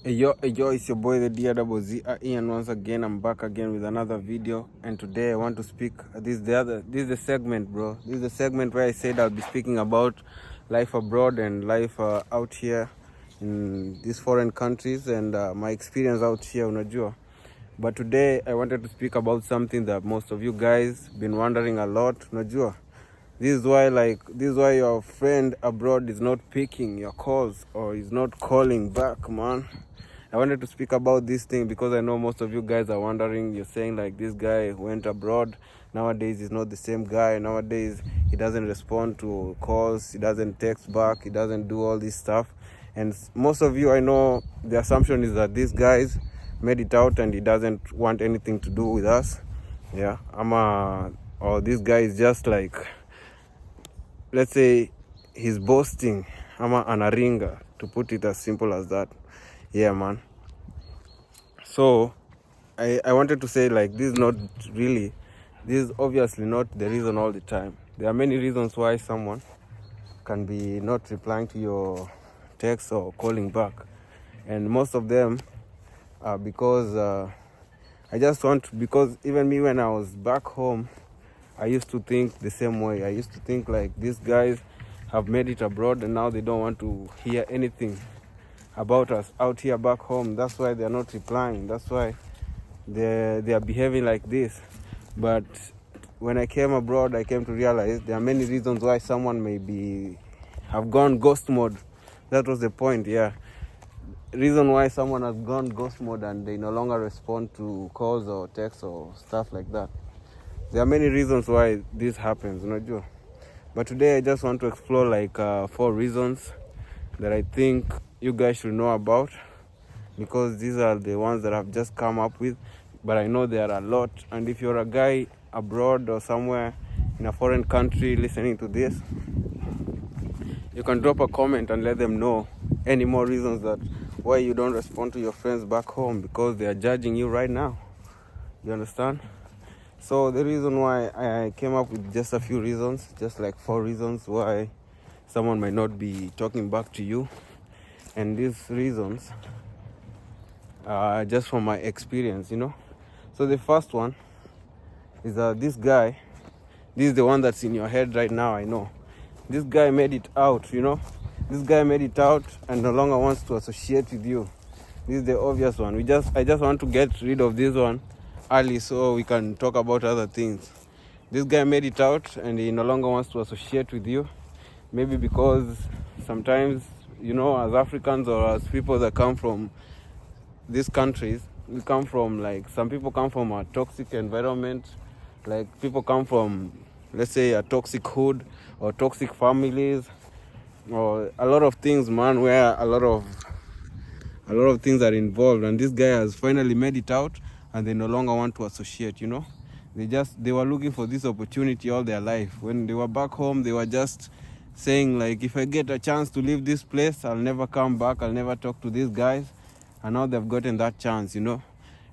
Hey yo, it's your boy the DRZ Ian. Once again, I'm back again with another video, and today I want to speak. This is the segment, bro. This is the segment where I said I'll be speaking about life abroad and life out here in these foreign countries and my experience out here, unajua. But today I wanted to speak about something that most of you guys been wondering a lot, unajua. This is why your friend abroad is not picking your calls or is not calling back, man. I wanted to speak about this thing because I know most of you guys are wondering. You're saying like, this guy went abroad, nowadays he's not the same guy. Nowadays he doesn't respond to calls, he doesn't text back, he doesn't do all this stuff. And most of you, I know the assumption is that this guy's made it out and he doesn't want anything to do with us. Yeah, or this guy is just like, let's say he's boasting, ama anaringa, to put it as simple as that. Yeah, man. So I wanted to say, like, this is obviously not the reason all the time. There are many reasons why someone can be not replying to your text or calling back, and most of them are because because even me, when I was back home, I used to think the same way. I used to think like, these guys have made it abroad and now they don't want to hear anything about us out here back home. That's why they're not replying. That's why they are behaving like this. But when I came abroad, I came to realize there are many reasons why someone have gone ghost mode. That was the point, yeah. Reason why someone has gone ghost mode and they no longer respond to calls or texts or stuff like that. There are many reasons why this happens, unajua. But today I just want to explore like 4 reasons that I think you guys should know about, because these are the ones that I've just come up with, but I know there are a lot. And if you're a guy abroad or somewhere in a foreign country listening to this, you can drop a comment and let them know any more reasons that why you don't respond to your friends back home, because they are judging you right now. You understand? So the reason why I came up with just a few reasons, just like 4 reasons why someone might not be talking back to you. And these reasons are just from my experience, you know. So the first one is that this is the one that's in your head right now, I know. This guy made it out, you know. This guy made it out and no longer wants to associate with you. This is the obvious one. I just want to get rid of this one early so we can talk about other things. This guy made it out and he no longer wants to associate with you. Maybe because sometimes, you know, as Africans or as people that come from these countries, we come from, like, some people come from a toxic environment. Like, people come from, let's say, a toxic hood or toxic families or a lot of things, man, where a lot of things are involved. And this guy has finally made it out and they no longer want to associate, you know. They were looking for this opportunity all their life. When they were back home, they were just saying like, if I get a chance to leave this place, I'll never come back, I'll never talk to these guys. And now they've gotten that chance, you know.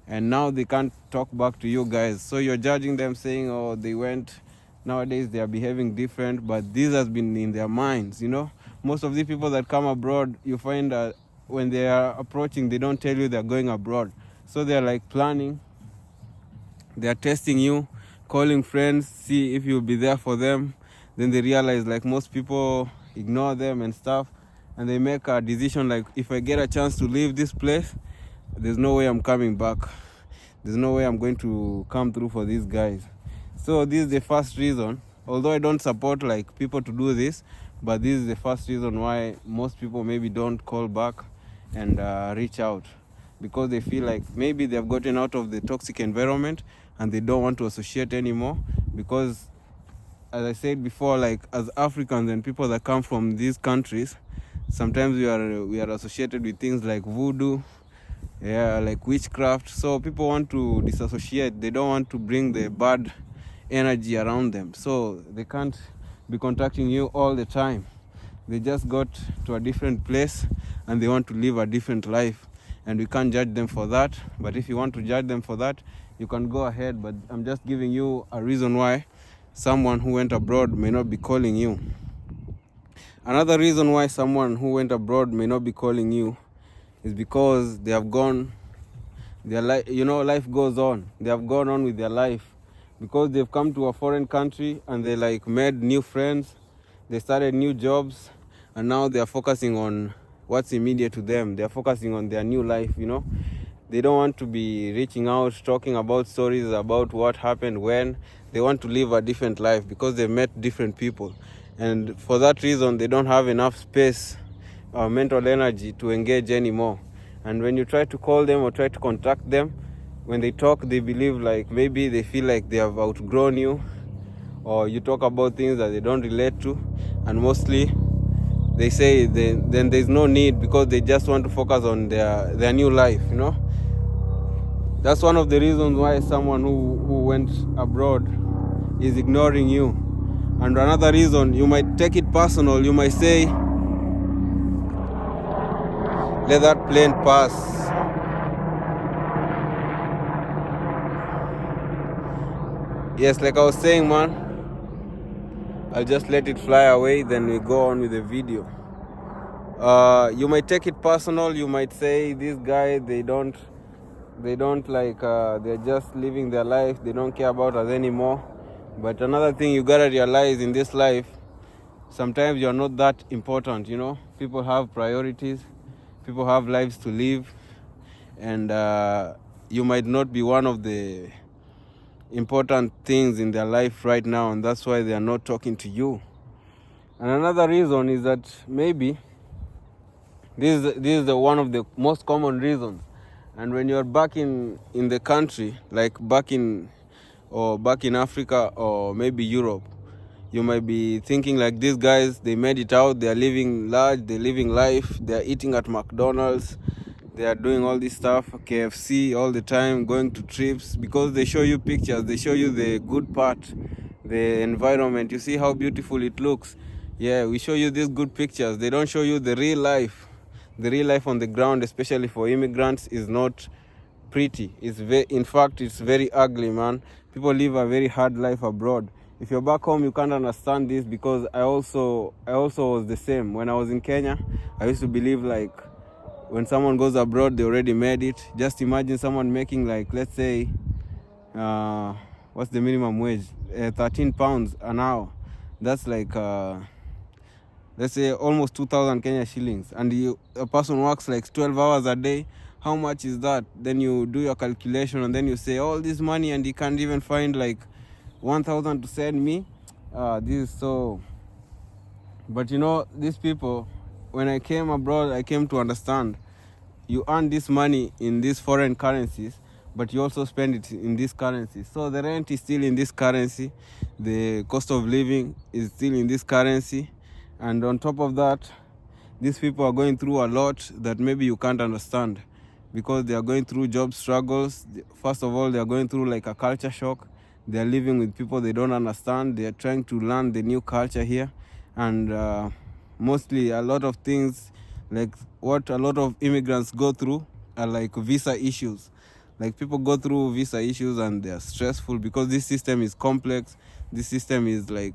And now they can't talk back to you guys. So you're judging them, saying, oh, they went, nowadays they are behaving different. But this has been in their minds, you know. Most of the people that come abroad, you find that when they are approaching, they don't tell you they're going abroad. So they're like planning, they're testing you, calling friends, see if you'll be there for them. Then they realize, like, most people ignore them and stuff, and they make a decision like, if I get a chance to leave this place, there's no way I'm coming back. There's no way I'm going to come through for these guys. So this is the first reason. Although I don't support like people to do this, but this is the first reason why most people maybe don't call back and reach out, because they feel like maybe they've gotten out of the toxic environment and they don't want to associate anymore. Because, as I said before, like, as Africans and people that come from these countries, sometimes we are associated with things like voodoo, yeah, like witchcraft. So people want to disassociate. They don't want to bring the bad energy around them, so they can't be contacting you all the time. They just got to a different place and they want to live a different life, and we can't judge them for that. But if you want to judge them for that, you can go ahead. But I'm just giving you a reason why someone who went abroad may not be calling you. Another reason why someone who went abroad may not be calling you is because they have gone their life. Life goes on. They have gone on with their life because they've come to a foreign country and they like made new friends. They started new jobs, and now they are focusing on what's immediate to them. They are focusing on their new life. They don't want to be reaching out, talking about stories about what happened when. They want to live a different life because they met different people. And for that reason, they don't have enough space or mental energy to engage anymore. And when you try to call them or try to contact them, when they talk, they believe like maybe they feel like they have outgrown you, or you talk about things that they don't relate to. And mostly they say then there's no need because they just want to focus on their new life. That's one of the reasons why someone who went abroad is ignoring you. And another reason, you might take it personal. You might say, let that plane pass. Yes, like I was saying, man, I'll just let it fly away, then we go on with the video. You might take it personal. You might say, this guy, they don't like, they're just living their life. They don't care about us anymore. But another thing you gotta realize in this life, sometimes you're not that important. People have priorities, people have lives to live, and you might not be one of the important things in their life right now, and that's why they are not talking to you. And another reason is that maybe this is the one of the most common reasons. And when you're back in the country, like back in Africa or maybe Europe, you might be thinking like, these guys, they made it out, they're living large, they're living life, they're eating at McDonald's, they are doing all this stuff, KFC all the time, going to trips, because they show you pictures, they show you the good part, the environment. You see how beautiful it looks. Yeah, we show you these good pictures. They don't show you the real life. The real life on the ground, especially for immigrants, is not pretty. In fact, it's very ugly, man. People live a very hard life abroad. If you're back home, you can't understand this, because I also was the same. When I was in Kenya, I used to believe like, when someone goes abroad, they already made it. Just imagine someone making like, let's say, what's the minimum wage? 13 pounds an hour. That's like, let's say almost 2,000 Kenya shillings. And a person works like 12 hours a day. How much is that? Then you do your calculation and then you say, all this money, and you can't even find like 1,000 to send me. This is so... But these people, when I came abroad, I came to understand, you earn this money in these foreign currencies, but you also spend it in this currency. So the rent is still in this currency, the cost of living is still in this currency, and on top of that, these people are going through a lot that maybe you can't understand, because they are going through job struggles. First of all, they are going through like a culture shock. They are living with people they don't understand. They are trying to learn the new culture here, and mostly a lot of things, like what a lot of immigrants go through, are like visa issues. Like, people go through visa issues and they are stressful because this system is complex. This system is like,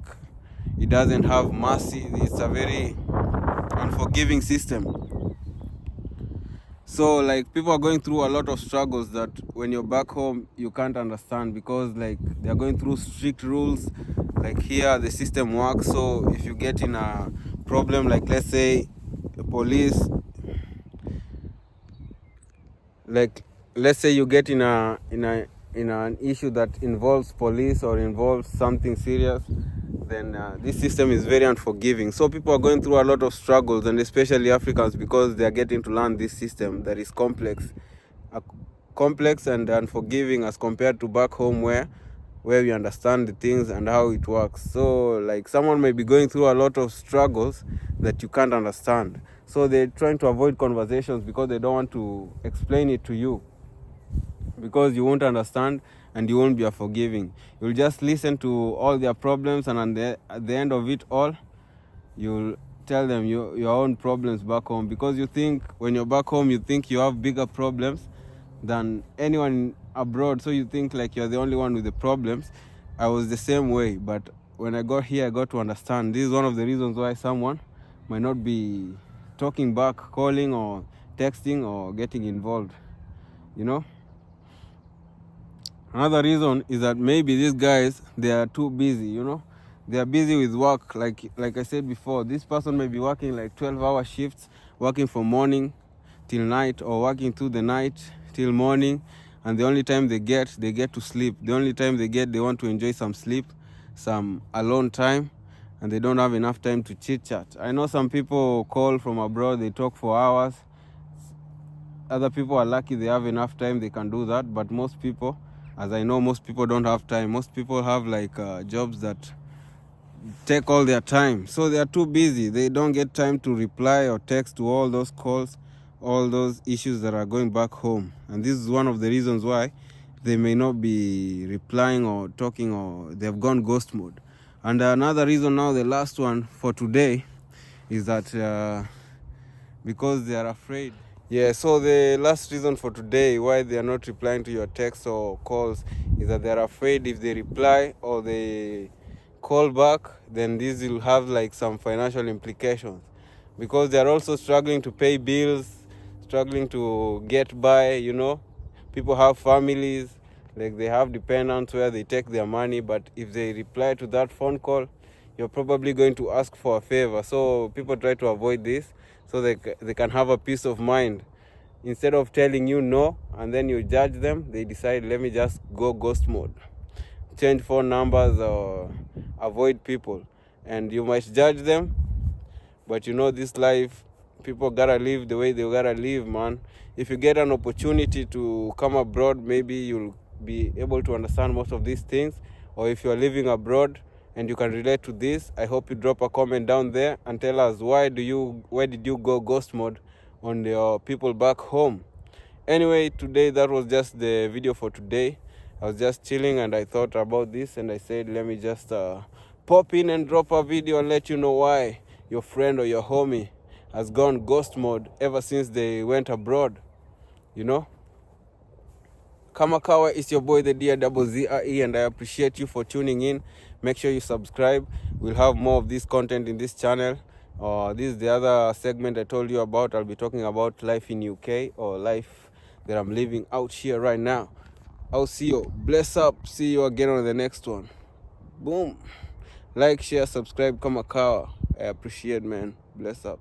it doesn't have mercy. It's a very unforgiving system. So like, people are going through a lot of struggles that when you're back home you can't understand, because like, they're going through strict rules. Like, here the system works, so if you get in a problem, like let's say police, like let's say you get in an issue that involves police or involves something serious, then this system is very unforgiving. So people are going through a lot of struggles, and especially Africans, because they are getting to learn this system that is complex and unforgiving as compared to back home, where we understand the things and how it works. So like, someone may be going through a lot of struggles that you can't understand, so they're trying to avoid conversations because they don't want to explain it to you, because you won't understand and you won't be forgiving. You'll just listen to all their problems, and at the end of it all, you'll tell them your own problems back home, because you think when you're back home, you think you have bigger problems than anyone abroad, so you think like you're the only one with the problems. I was the same way, but when I got here, I got to understand. This is one of the reasons why someone might not be talking back, calling, or texting or getting involved, you know. Another reason is that maybe these guys, they are too busy, you know. They are busy with work. Like I said before, this person may be working like 12-hour shifts, working from morning till night, or working through the night till morning, and the only time they get to sleep. The only time they want to enjoy some sleep, some alone time, and they don't have enough time to chit chat. I know some people call from abroad, they talk for hours. Other people are lucky they have enough time, they can do that, but most people, as I know, most people don't have time. Most people have like jobs that take all their time, so they are too busy. They don't get time to reply or text to all those calls, all those issues that are going back home. And this is one of the reasons why they may not be replying or talking, or they have gone ghost mode. And another reason, now the last one for today, is that because they are afraid. Yeah, so the last reason for today why they are not replying to your texts or calls is that they are afraid if they reply or they call back, then this will have like some financial implications, because they are also struggling to pay bills, struggling to get by, you know. People have families, like they have dependents where they take their money, but if they reply to that phone call, you're probably going to ask for a favor. So people try to avoid this so they can have a peace of mind. Instead of telling you no and then you judge them, they decide, let me just go ghost mode, change phone numbers or avoid people. And you might judge them, but you know, this life, people gotta live the way they gotta live, man. If you get an opportunity to come abroad, maybe you'll be able to understand most of these things. Or if you're living abroad and you can relate to this, I hope you drop a comment down there and tell us why did you go ghost mode on your people back home. Anyway, today, that was just the video for today. I was just chilling and I thought about this and I said, let me just pop in and drop a video and let you know why your friend or your homie has gone ghost mode ever since they went abroad, you know. Kama kawa, it's your boy the DRZRE, and I appreciate you for tuning in. Make sure you subscribe. We'll have more of this content in this channel. This is the other segment I told you about. I'll be talking about life in UK, or life that I'm living out here right now. I'll see you. Bless up. See you again on the next one. Boom. Like, share, subscribe. Kama kawa. I appreciate, man. Bless up.